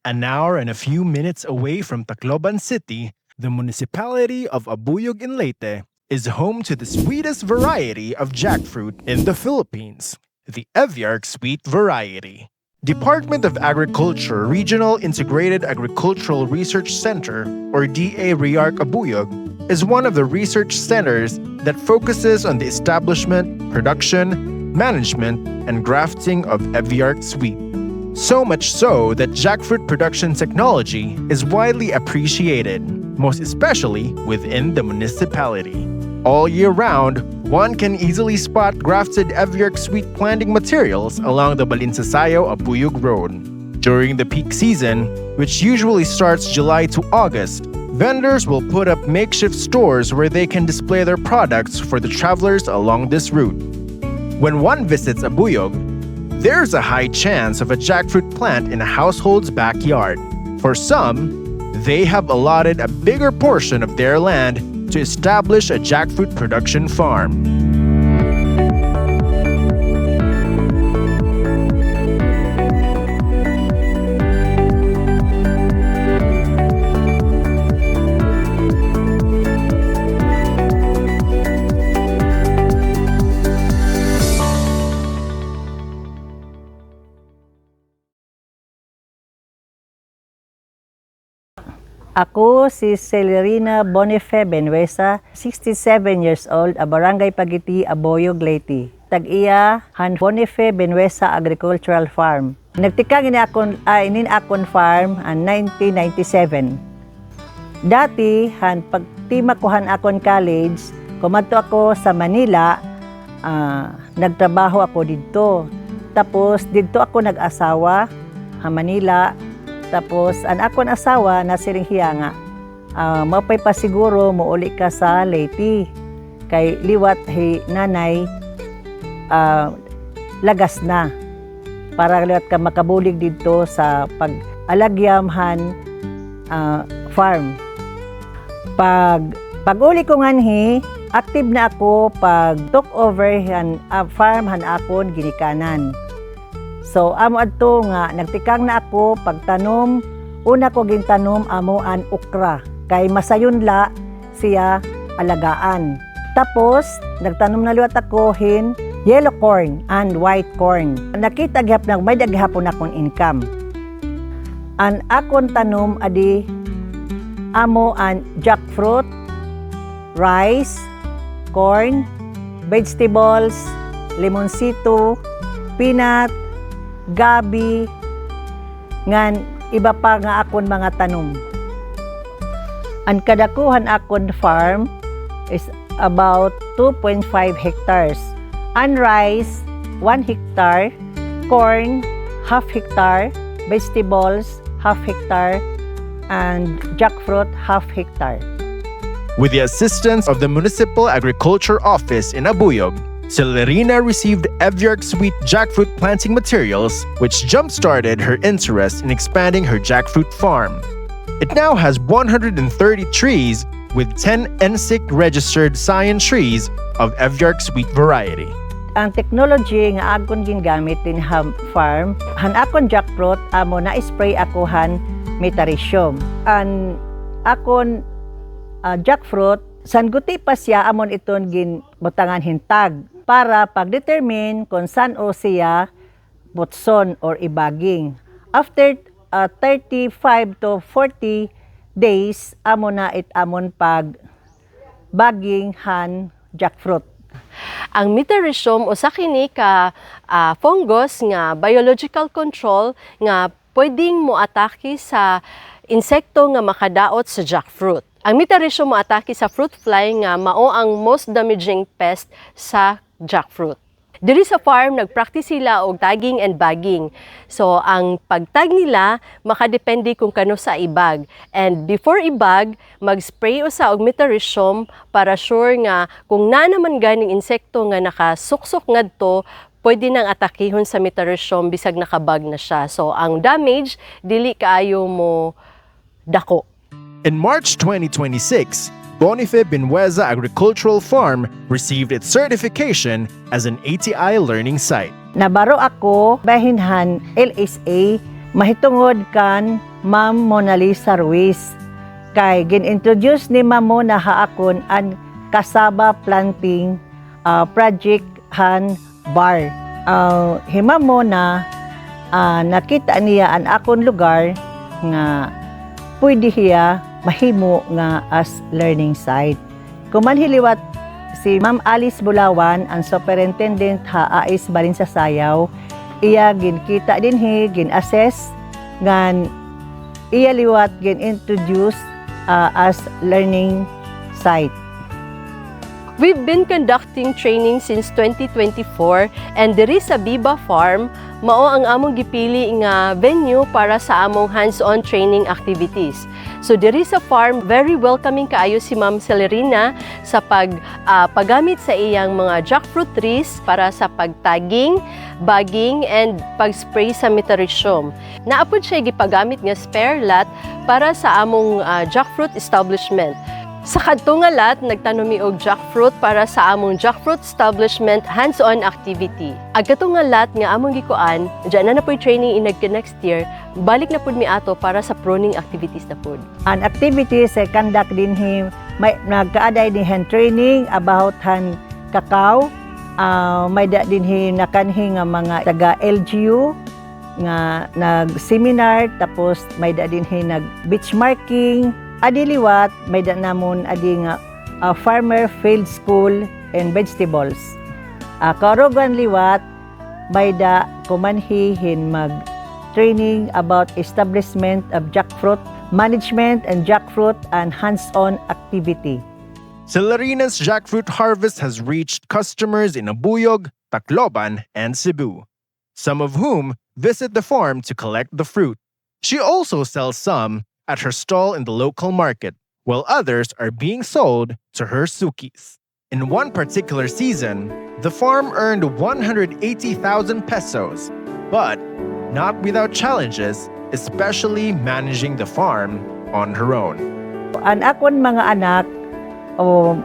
An hour and a few minutes away from Tacloban City, the municipality of Abuyog in Leyte is home to the sweetest variety of jackfruit in the Philippines, the Eviarc Sweet variety. Department of Agriculture Regional Integrated Agricultural Research Center, or DA-RIARC Abuyog, is one of the research centers that focuses on the establishment, production, management, and grafting of Eviarc Sweet. So much so that jackfruit production technology is widely appreciated, most especially within the municipality. All year round, one can easily spot grafted Eviarc Sweet planting materials along the Balinsasayaw-Abuyog Road. During the peak season, which usually starts July to August, vendors will put up makeshift stores where they can display their products for the travelers along this route. When one visits Abuyog, there's a high chance of a jackfruit plant in a household's backyard. For some, they have allotted a bigger portion of their land to establish a jackfruit production farm. Ako si Celerina Bonife Benuesa, 67 years old, a Barangay Pagiti, Abuyog, Leyte. Tag-iya han Bonife Benuesa Agricultural Farm. Nagtikang inin akon farm an 1997. Dati han pagtimakuhan akon college, kumadto ako sa Manila, nagtrabaho ako didto. Tapos didto ako nag-asawa ha Manila. Tapos, ang akong asawa na siringhiya nga, mapay pa siguro muuli ka sa Leyte. Kay liwat hi nanay, lagas na. Para liwat ka makabulig dito sa pag-alagyamhan farm. Pag-uli ko nganhi, active na ako pag took over han farm han akon ginikanan. So, amo adto nga, nagtikang na ako pagtanom, una ko gintanom amo an okra, kay masayon la siya alagaan. Tapos, nagtanom na liwat ako yellow corn and white corn. Nakita gihap na may daghapon akong income. An akon tanom adi amo an jackfruit, rice, corn, vegetables, limonsito, peanut, gabi, ngan iba pa nga akon mga tanom. Ang kadakuhan akon farm is about 2.5 hectares. Ang rice, 1 hectare, corn, half hectare, vegetables, half hectare, and jackfruit, half hectare. With the assistance of the Municipal Agriculture Office in Abuyog, Celerina received Eviarc Sweet jackfruit planting materials, which jump-started her interest in expanding her jackfruit farm. It now has 130 trees with 10 NSIC registered scion trees of Eviarc Sweet variety. Ang technology nga akon gingamit din farm, han akon jackfruit amo na-spray ako han metarisium. Ang akon jackfruit, sanguti pa siya amon iton ginbutangan hintag para pag-determine kung saan o siya butson or ibaging. After 35 to 40 days, amo na amon pag baging han jackfruit. Ang metarhizium usa kini ka fungus nga biological control nga pwedeng moatake sa insekto nga makadaot sa jackfruit. Ang metarhizium moatake sa fruit fly nga mao ang most damaging pest sa jackfruit. Diri sa farm, nagpractice sila og tagging and bagging. So, ang pagtag nila, makadepende kung kano sa ibag. And before ibag, mag-spray usa og metarhizium para sure nga kung na naman ganing insekto nga nakasuksok ngadto, pwede nang atakihon sa metarhizium bisag nakabag na siya. So, ang damage, dili kaayo mo dako. In March 2026, Bonife Benuesa Agricultural Farm received its certification as an ATI learning site. Nabaro ako bahinhan LSA mahitungod kan Ma'am Mona Lisa Ruiz. Kay gin-introduce ni Ma'am Mona haakon an cassava planting project han bar. Himam Mona nakita niya an akon lugar nga pwede hiya mahimo nga as learning site. Kumanhiliwat si Ma'am Alice Bulawan, ang superintendent AIS Balin sa Sayaw, iya ginkita dinhi, gin-assess, ngan iya liwat gin-introduce as learning site. We've been conducting training since 2024 and diri sa Biba Farm, mao ang among gipili nga venue para sa among hands-on training activities. So diri sa farm, very welcoming kaayo si Ma'am Celerina sa paggamit sa iyang mga jackfruit trees para sa pagtagging, bagging, and pag-spray sa metarrhizium. Naapod siya gipagamit nga spare lot para sa among jackfruit establishment. Sa kadto nga lot, nagtanom mi og jackfruit para sa among jackfruit establishment hands-on activity. Ag kadto nga lot nga among gikuan, diyan na po'y training inagka next year, balik na pud mi ato para sa pruning activities na pud. An activities ay conduct din him, may nagkaaday din hand training about han cacao, may da din him nakanhi nga mga taga LGU nga nag-seminar, tapos may da din him nag-beach marking. Adi liwat, may da namon adi nga farmer field school and vegetables. Karugan liwat, may da kumanhihin mag-training about establishment of jackfruit, management and jackfruit and hands-on activity. Celerina's jackfruit harvest has reached customers in Abuyog, Tacloban, and Cebu, some of whom visit the farm to collect the fruit. She also sells some at her stall in the local market, while others are being sold to her sukis. In one particular season, the farm earned 180,000 pesos, but not without challenges, especially managing the farm on her own. An akon mga anak,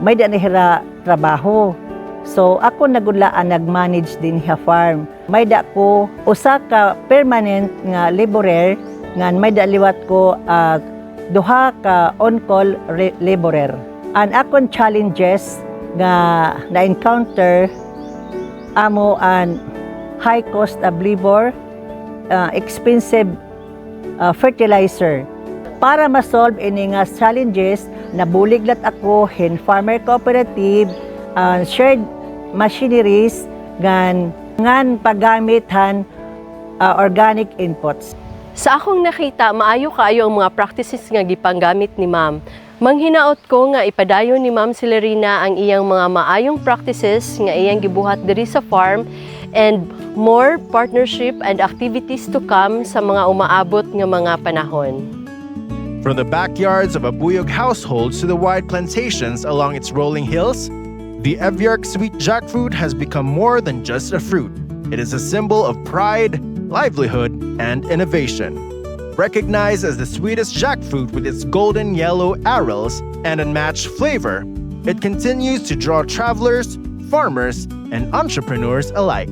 may da nihira trabaho. So ako nagudlaan nag-manage din sa farm. May da ko usa ka permanent nga laborer, ngan may daliwat ko duha ka on-call laborer. Ang akon challenges nga na-encounter amo an high cost of labor, expensive fertilizer. Para ma-solve ini nga challenges, nabuliglat ako in farmer cooperative, shared machineries, ngan paggamit han organic inputs. Sa akong nakita, maayo kaayo ang mga practices nga gipanggamit ni Ma'am. Manghinaot ko nga ipadayon ni Ma'am Celerina ang iyang mga maayong practices nga iyang gibuhat diri sa farm, and more partnership and activities to come sa mga umaabot nga mga panahon. From the backyards of Abuyog households to the wide plantations along its rolling hills, the Evyark sweet jackfruit has become more than just a fruit. It is a symbol of pride, livelihood, and innovation. Recognized as the sweetest jackfruit with its golden yellow arils and unmatched flavor, it continues to draw travelers, farmers, and entrepreneurs alike.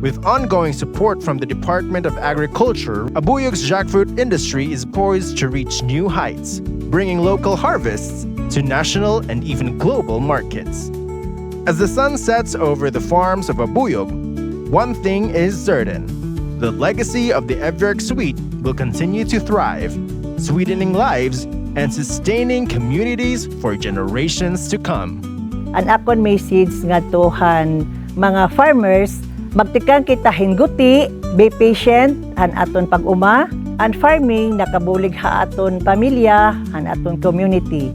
With ongoing support from the Department of Agriculture, Abuyog's jackfruit industry is poised to reach new heights, bringing local harvests to national and even global markets. As the sun sets over the farms of Abuyog, one thing is certain: the legacy of the Evyark Sweet will continue to thrive, sweetening lives and sustaining communities for generations to come. Ang akon message nga tohan mga farmers, magtikang kita hinguti, be patient, han aton pag-uma, and farming nakabulig ha aton pamilya, han aton community.